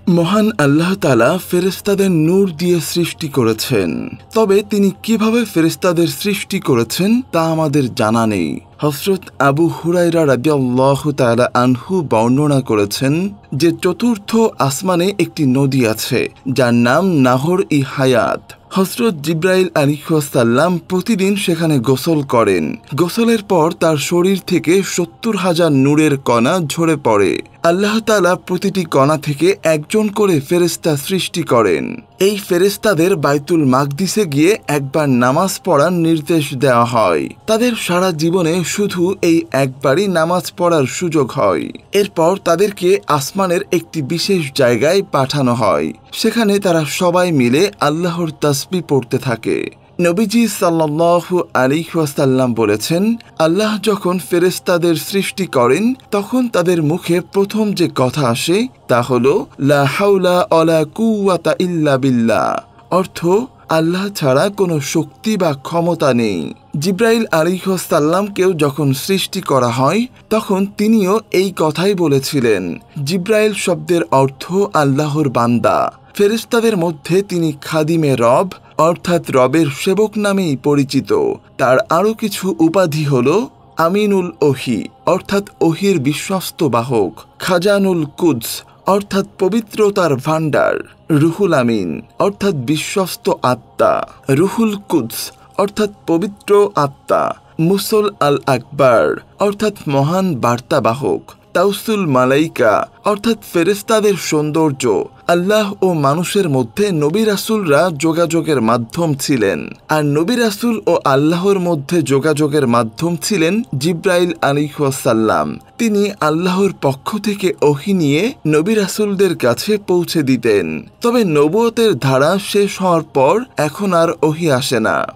মহান আল্লাহ তাআলা ফেরেশতাদের নূর দিয়ে সৃষ্টি করেছেন, তবে তিনি কিভাবে ফেরেশতাদের সৃষ্টি করেছেন তা আমাদের জানা নেই। হযরত আবু হুরায়রা রাদিয়াল্লাহু তাআলা আনহু বর্ণনা করেছেন যে চতুর্থ আসমানে একটি নদী আছে যার নাম নাহর-ই-হায়াত। হযরত জিবরাইল আলাইহিস সালাম প্রতিদিন সেখানে গোসল করেন। গোসলের পর তার শরীর থেকে ৭০,০০০ নূরের কণা ঝরে পড়ে। আল্লাহ তাআলা প্রতিটি কণা থেকে একজন করে ফেরেশতা সৃষ্টি করেন। এই ফেরেশতাদের বাইতুল মাকদিসে গিয়ে একবার নামাজ পড়ার নির্দেশ দেওয়া হয়। তাদের সারা জীবনে শুধু এই একবারই নামাজ পড়ার সুযোগ হয়। এরপর তাদেরকে আসমানের একটি বিশেষ জায়গায় পাঠানো হয়। সেখানে তারা সবাই মিলে আল্লাহর তাসবিহ পড়তে থাকে। নবীজি সাল্লাল্লাহু আলাইহি ওয়াসাল্লাম বলেছেন, আল্লাহ যখন ফেরেশতাদের সৃষ্টি করেন তখন তাদের মুখে প্রথম যে কথা আসে তা হলো লা হাওলা ওয়ালা কুওয়াতা ইল্লা বিল্লাহ, অর্থ আল্লাহ ছাড়া কোনো শক্তি বা ক্ষমতা নেই। জিবরাইল আলাইহিস সালামকেও যখন সৃষ্টি করা হয় তখন তিনিও এই কথাই বলেছিলেন। জিবরাইল শব্দের অর্থ আল্লাহর বান্দা। ফেরেশতাদের মধ্যে তিনি খাদিমে রব অর্থাৎ রবের সেবক নামেই পরিচিত। তার আরও কিছু উপাধি হল আমিনুল ওহি অর্থাৎ ওহির বিশ্বস্ত বাহক, খাজানুল কুদস অর্থাৎ পবিত্রতার ভাণ্ডার, রুহুল আমিন অর্থাৎ বিশ্বস্ত আত্মা, রুহুল কুদস অর্থাৎ পবিত্র আত্মা, মুসল আল আকবার অর্থাৎ মহান বার্তাবাহক, তাওসুল মালাইকা অর্থাৎ ফেরেশতাদের সৌন্দর্য। আল্লাহ ও মানুষের মধ্যে নবী রাসূলরা যোগাযোগের মাধ্যম ছিলেন, আর নবী রাসূল ও আল্লাহর মধ্যে যোগাযোগের মাধ্যম ছিলেন জিবরাইল আলাইহিস সালাম। তিনি আল্লাহর পক্ষ থেকে ওহী নিয়ে নবী রাসূলদের কাছে পৌঁছে দিতেন। তবে নবুয়তের ধারা শেষ হওয়ার পর এখন আর ওহী আসে না।